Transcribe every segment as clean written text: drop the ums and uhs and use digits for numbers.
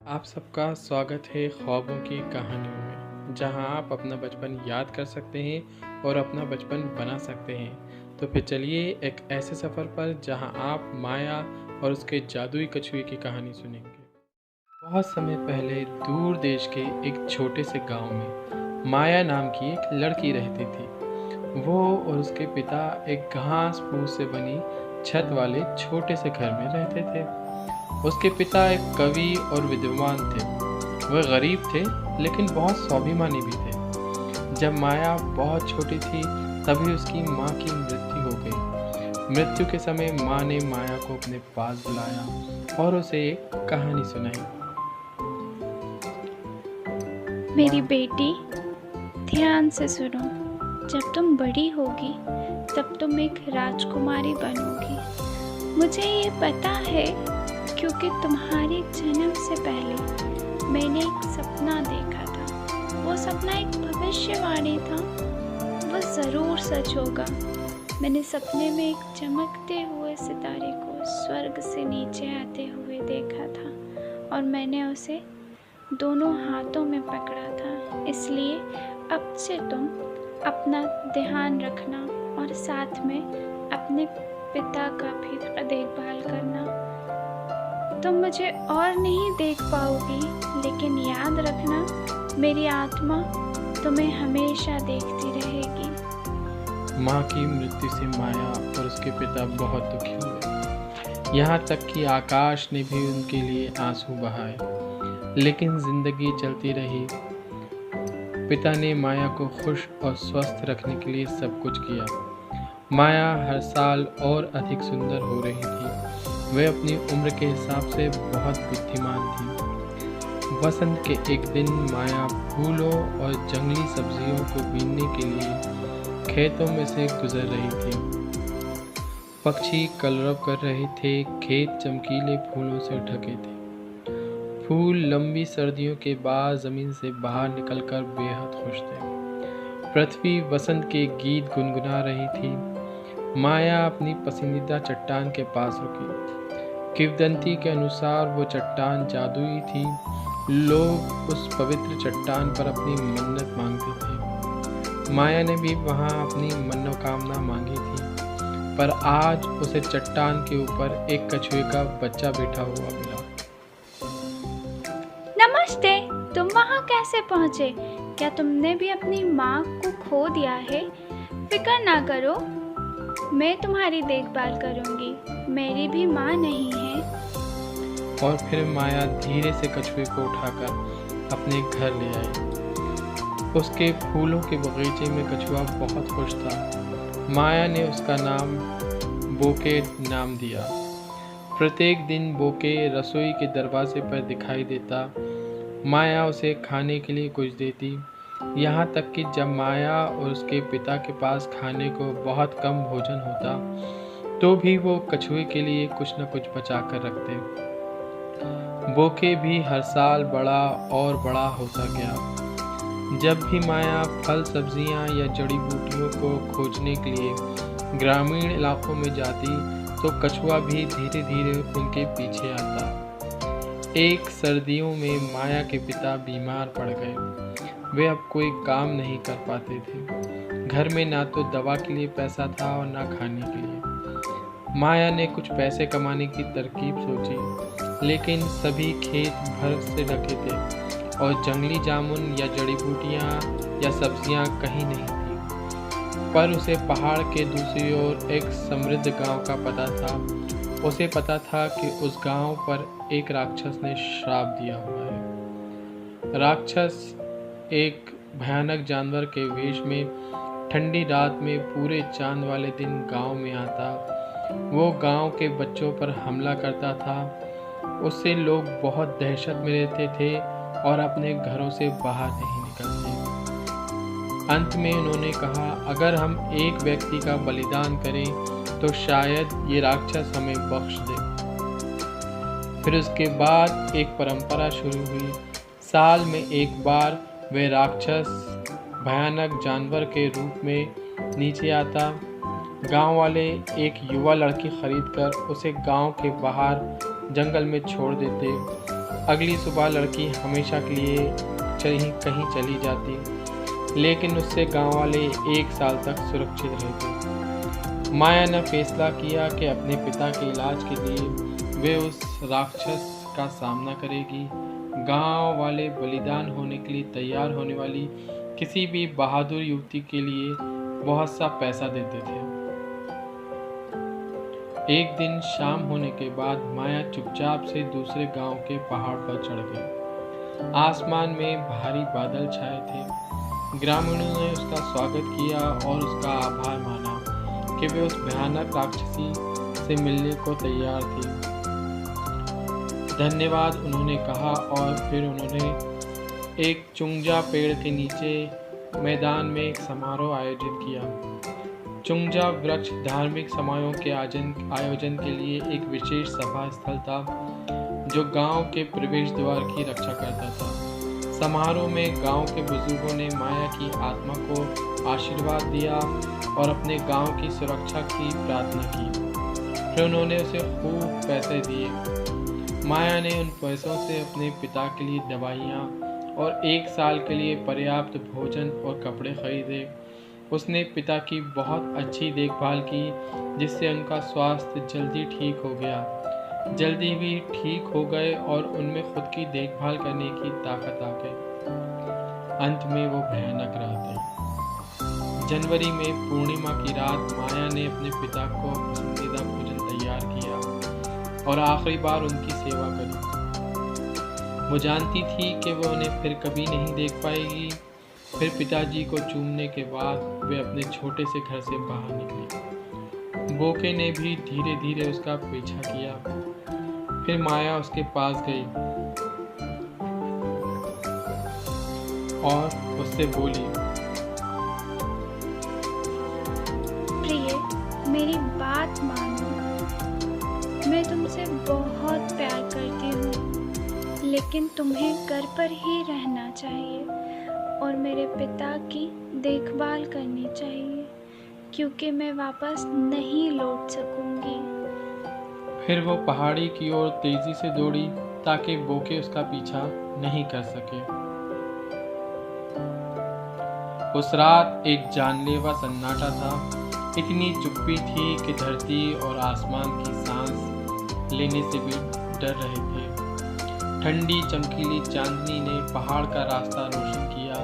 आप सबका स्वागत है ख्वाबों की कहानियों में, जहां आप अपना बचपन याद कर सकते हैं और अपना बचपन बना सकते हैं। तो फिर चलिए एक ऐसे सफ़र पर जहां आप माया और उसके जादुई कछुए की कहानी सुनेंगे। बहुत समय पहले दूर देश के एक छोटे से गांव में माया नाम की एक लड़की रहती थी। वो और उसके पिता एक घास फूस से बनी छत वाले छोटे से घर में रहते थे। उसके पिता एक कवि और विद्वान थे। वह गरीब थे लेकिन बहुत स्वाभिमानी भी थे। जब माया बहुत छोटी थी तभी उसकी माँ की मृत्यु हो गई। मृत्यु के समय माँ ने माया को अपने पास बुलाया और उसे एक कहानी सुनाई। मेरी माँ बेटी, ध्यान से सुनो। जब तुम बड़ी होगी तब तुम एक राजकुमारी बनोगी। मुझे ये पता है क्योंकि तुम्हारे जन्म से पहले मैंने एक सपना देखा था। वो सपना एक भविष्यवाणी था। वो ज़रूर सच होगा। मैंने सपने में एक चमकते हुए सितारे को स्वर्ग से नीचे आते हुए देखा था और मैंने उसे दोनों हाथों में पकड़ा था। इसलिए अब से तुम अपना ध्यान रखना और साथ में अपने पिता का भी देखभाल करना। तुम मुझे और नहीं देख पाओगी, लेकिन याद रखना मेरी आत्मा तुम्हें हमेशा देखती रहेगी। माँ की मृत्यु से माया और उसके पिता बहुत दुखी हुए। यहाँ तक कि आकाश ने भी उनके लिए आंसू बहाए। लेकिन जिंदगी चलती रही। पिता ने माया को खुश और स्वस्थ रखने के लिए सब कुछ किया। माया हर साल और अधिक सुंदर हो रही थी। वह अपनी उम्र के हिसाब से बहुत बुद्धिमान थी। वसंत के एक दिन माया फूलों और जंगली सब्जियों को बीनने के लिए खेतों में से गुजर रही थी। पक्षी कलरव कर रहे थे। खेत चमकीले फूलों से ढके थे। फूल लंबी सर्दियों के बाद जमीन से बाहर निकलकर बेहद खुश थे। पृथ्वी वसंत के गीत गुनगुना रही थी। माया अपनी पसंदीदा चट्टान के पास रुकी। किंवदंती के अनुसार वो चट्टान जादुई थी। लोग उस पवित्र चट्टान पर अपनी मन्नत मांगते थे। माया ने भी वहां अपनी मनोकामना मांगी थी, पर आज उसे चट्टान के ऊपर एक कछुए का बच्चा बैठा हुआ मिला। नमस्ते, तुम वहाँ कैसे पहुँचे? क्या तुमने भी अपनी माँ को खो दिया है? फिक्र ना करो, मैं तुम्हारी देखभाल करूँगी। मेरी भी माँ नहीं है। और फिर माया धीरे से कछुए को उठाकर अपने घर ले आई। उसके फूलों के बगीचे में कछुआ बहुत खुश था। माया ने उसका नाम बोके नाम दिया। प्रत्येक दिन बोके रसोई के दरवाजे पर दिखाई देता। माया उसे खाने के लिए कुछ देती। यहाँ तक कि जब माया और उसके पिता के पास खाने को बहुत कम भोजन होता तो भी वो कछुए के लिए कुछ न कुछ बचा कर रखते। बोके भी हर साल बड़ा और बड़ा होता गया। जब भी माया फल सब्जियां या जड़ी बूटियों को खोजने के लिए ग्रामीण इलाकों में जाती तो कछुआ भी धीरे धीरे उनके पीछे आता। एक सर्दियों में माया के पिता बीमार पड़ गए। वे अब कोई काम नहीं कर पाते थे। घर में ना तो दवा के लिए पैसा था और ना खाने के लिए। माया ने कुछ पैसे कमाने की तरकीब सोची, लेकिन सभी खेत भर से ढके थे और जंगली जामुन या जड़ी बूटियां या सब्जियां कहीं नहीं थी। पर उसे पहाड़ के दूसरी ओर एक समृद्ध गांव का पता था। उसे पता था कि उस गांव पर एक राक्षस ने श्राप दिया हुआ है। राक्षस एक भयानक जानवर के वेश में ठंडी रात में पूरे चांद वाले दिन गांव में आता। वो गांव के बच्चों पर हमला करता था। उससे लोग बहुत दहशत में रहते थे और अपने घरों से बाहर नहीं निकलते। अंत में उन्होंने कहा, अगर हम एक व्यक्ति का बलिदान करें तो शायद ये राक्षस हमें बख्श दे। फिर उसके बाद एक परंपरा शुरू हुई। साल में एक बार वह राक्षस भयानक जानवर के रूप में नीचे आता। गांव वाले एक युवा लड़की खरीदकर उसे गांव के बाहर जंगल में छोड़ देते। अगली सुबह लड़की हमेशा के लिए कहीं चली जाती, लेकिन उससे गांव वाले 1 साल तक सुरक्षित रहते। माया ने फैसला किया कि अपने पिता के इलाज के लिए वे उस राक्षस का सामना करेगी। गांव वाले बलिदान होने के लिए तैयार होने वाली किसी भी बहादुर युवती के लिए बहुत सा पैसा देते थे। एक दिन शाम होने के बाद माया चुपचाप से दूसरे गांव के पहाड़ पर चढ़ गई। आसमान में भारी बादल छाए थे। ग्रामीणों ने उसका स्वागत किया और उसका आभार माना कि वे उस भयानक राक्षसी से मिलने को तैयार थी। धन्यवाद उन्होंने कहा और फिर उन्होंने एक चुंगजा पेड़ के नीचे मैदान में एक समारोह आयोजित किया। चुंगजा वृक्ष धार्मिक समारोह के आयोजन के लिए एक विशेष सभा स्थल था जो गांव के प्रवेश द्वार की रक्षा करता था। समारोह में गांव के बुजुर्गों ने माया की आत्मा को आशीर्वाद दिया और अपने गांव की सुरक्षा की प्रार्थना की। फिर उन्होंने उसे खूब पैसे दिए। माया ने उन पैसों से अपने पिता के लिए दवाइयाँ और 1 साल के लिए पर्याप्त भोजन और कपड़े खरीदे। उसने पिता की बहुत अच्छी देखभाल की, जिससे उनका स्वास्थ्य जल्दी ठीक हो गया। जल्दी भी ठीक हो गए और उनमें खुद की देखभाल करने की ताकत आ गई। अंत में वो भयानक रात आई। जनवरी में पूर्णिमा की रात माया ने अपने पिता को पसंदीदा भोजन तैयार किया और आखिरी बार उनकी सेवा करी। वो जानती थी कि वो उन्हें फिर कभी नहीं देख पाएगी। फिर पिताजी को चूमने के बाद वे अपने छोटे से घर से बाहर निकली। बोके ने भी धीरे धीरे उसका पीछा किया। फिर माया उसके पास गई और उससे बोली, प्रिय, मेरी बात मानो। मैं तुमसे बहुत प्यार करती हूँ, लेकिन तुम्हें घर पर ही रहना चाहिए और मेरे पिता की देखभाल करनी चाहिए, क्योंकि मैं वापस नहीं लौट सकूंगी। फिर वो पहाड़ी की ओर तेजी से दौड़ी ताकि बोके उसका पीछा नहीं कर सके। उस रात एक जानलेवा सन्नाटा था। इतनी चुप्पी थी कि धरती और आसमान की सांस लेने से भी डर रहे थे। ठंडी चमकीली चांदनी ने पहाड़ का रास्ता रोशन किया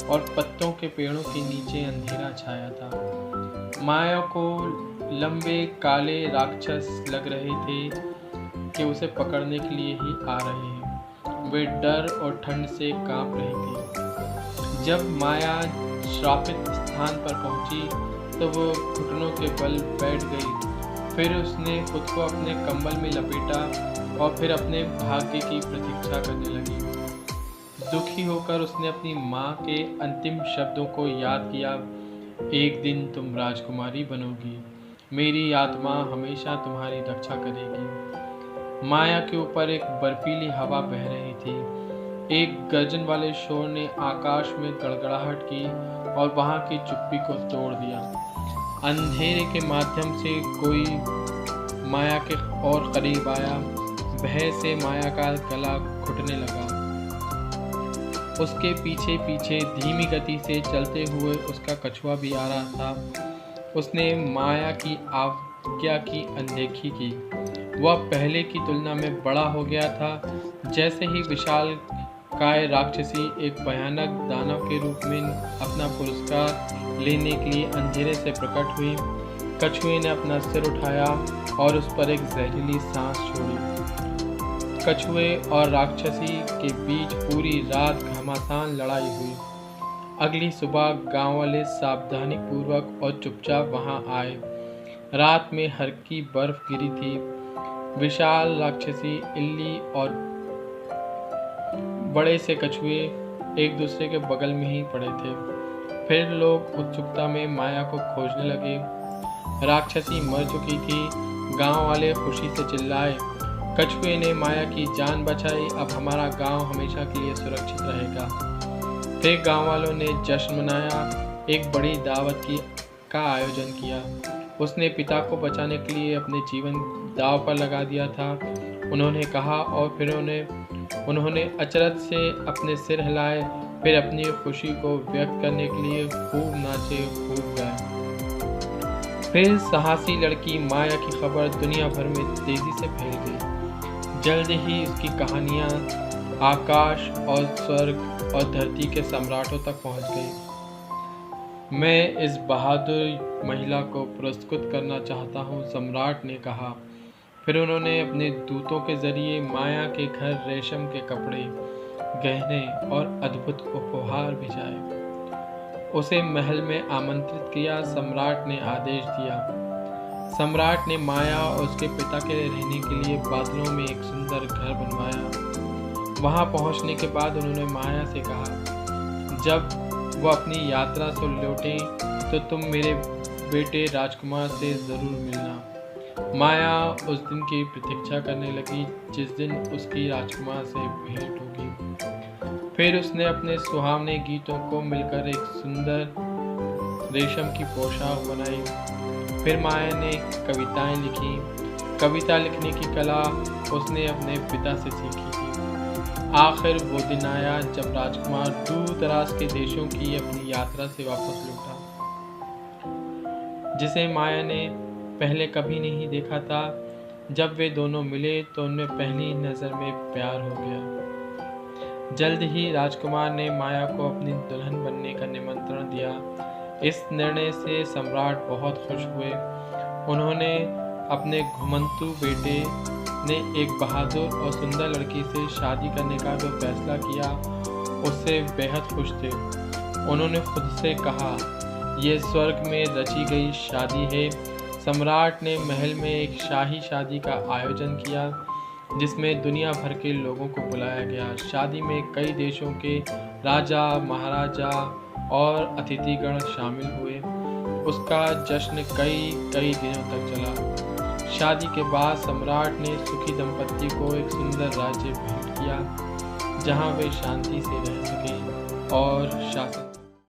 और पत्तों के पेड़ों के नीचे अंधेरा छाया था। माया को लंबे काले राक्षस लग रहे थे कि उसे पकड़ने के लिए ही आ रहे हैं। वे डर और ठंड से कांप रही थी। जब माया श्रापित स्थान पर पहुंची तो वो घुटनों के बल बैठ गई। फिर उसने खुद को अपने कंबल में लपेटा और फिर अपने भाग्य की प्रतीक्षा करने लगी। दुखी होकर उसने अपनी माँ के अंतिम शब्दों को याद किया, एक दिन तुम राजकुमारी बनोगी, मेरी आत्मा हमेशा तुम्हारी रक्षा करेगी। माया के ऊपर एक बर्फीली हवा बह रही थी। एक गर्जन वाले शोर ने आकाश में गड़गड़ाहट की और वहां की चुप्पी को तोड़ दिया। अंधेरे के माध्यम से कोई माया के और करीब आया। भय से माया का गला घुटने लगा। उसके पीछे पीछे धीमी गति से चलते हुए उसका कछुआ भी आ रहा था। उसने माया की आज्ञा की अनदेखी की। वह पहले की तुलना में बड़ा हो गया था। जैसे ही विशाल काय राक्षसी एक भयानक दानव के रूप में अपना पुरस्कार लेने के लिए अंधेरे से प्रकट हुई, कछुए ने अपना सिर उठाया और उस पर एक जहरीली सांस छोड़ी। कछुए और राक्षसी के बीच पूरी रात घमासान लड़ाई हुई। अगली सुबह गांव वाले सावधानी पूर्वक और चुपचाप वहां आए। रात में हल्की बर्फ गिरी थी। विशाल राक्षसी इल्ली और बड़े से कछुए एक दूसरे के बगल में ही पड़े थे। फिर लोग उत्सुकता में माया को खोजने लगे। राक्षसी मर चुकी थी। गांव वाले खुशी से चिल्लाए, कछुए ने माया की जान बचाई, अब हमारा गांव हमेशा के लिए सुरक्षित रहेगा। फिर गांव वालों ने जश्न मनाया, एक बड़ी दावत का आयोजन किया। उसने पिता को बचाने के लिए अपने जीवन दांव पर लगा दिया था, उन्होंने कहा, और फिर उन्हें उन्होंने अचरज से अपने सिर हिलाए, फिर अपनी खुशी को व्यक्त करने के लिए खूब नाचे, खूब गाए। फिर साहसी लड़की माया की खबर दुनिया भर में तेजी से फैल गई। जल्द ही उसकी कहानियाँ आकाश और स्वर्ग और धरती के सम्राटों तक पहुँच गई। मैं इस बहादुर महिला को पुरस्कृत करना चाहता हूँ, सम्राट ने कहा। फिर उन्होंने अपने दूतों के जरिए माया के घर रेशम के कपड़े, गहने और अद्भुत उपहार भिजाए। उसे महल में आमंत्रित किया। सम्राट ने आदेश दिया। सम्राट ने माया और उसके पिता के रहने के लिए बादलों में एक सुंदर घर बनवाया। वहां पहुंचने के बाद उन्होंने माया से कहा, जब वो अपनी यात्रा से लौटे तो तुम मेरे बेटे राजकुमार से ज़रूर मिलना। माया उस दिन की प्रतीक्षा करने लगी जिस दिन उसकी राजकुमार से भेंट होगी। फिर उसने अपने सुहावने गीतों को मिलकर एक सुंदर रेशम की पोशाक बनाई। फिर माया ने कविताएं लिखी। कविता लिखने की कला उसने अपने पिता से सीखी थी। आखिर वो दिन आया जब राजकुमार दूर दराज के देशों की अपनी यात्रा से वापस लौटा, जिसे माया ने पहले कभी नहीं देखा था। जब वे दोनों मिले तो उनमें पहली नज़र में प्यार हो गया। जल्द ही राजकुमार ने माया को अपनी दुल्हन बनने का निमंत्रण दिया। इस निर्णय से सम्राट बहुत खुश हुए। उन्होंने अपने घुमंतु बेटे ने एक बहादुर और सुंदर लड़की से शादी करने का जो फैसला किया, उससे बेहद खुश थे। उन्होंने खुद से कहा, यह स्वर्ग में रची गई शादी है। सम्राट ने महल में एक शाही शादी का आयोजन किया जिसमें दुनिया भर के लोगों को बुलाया गया। शादी में कई देशों के राजा, महाराजा और अतिथिगण शामिल हुए। उसका जश्न कई दिनों तक चला। शादी के बाद सम्राट ने सुखी दंपत्ति को एक सुंदर राज्य भेंट किया जहां वे शांति से रह सके और शासन